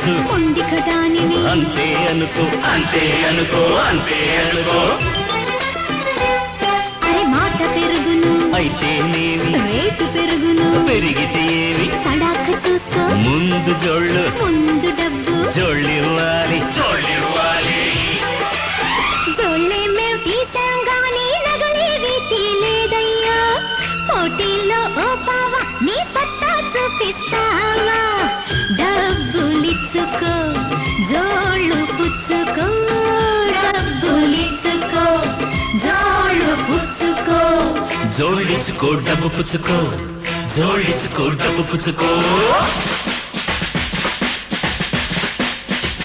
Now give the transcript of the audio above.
ముద్దు మొండి కటానిని అంతే అనుకో అంతే అనుకో అంతే అనుకో అరే మాట పెరుగును అయితేనేమి రేటు పెరుగును పెరిగితే ఏమి తడాక చూస్తూ ముందు జోళ్ళు ముందు డబ్బు జోళ్ళివ్వాలి జోళ్ళివ్వాలి జోళ్ళే మేము తీసాం గానీ నగలేవి తీలేదయ్యా పోటీల్లో ఓ పావా నీ సత్తా చూపిస్తావా డబ్బులిచ్చుకో జోళ్ళు పుచ్చుకో డబ్బులిచ్చుకో జోళ్ళు పుచ్చుకో జోళ్ళిచ్చుకో డబ్బు పుచ్చుకో జోళ్ళిచ్చుకో డబ్బు పుచ్చుకో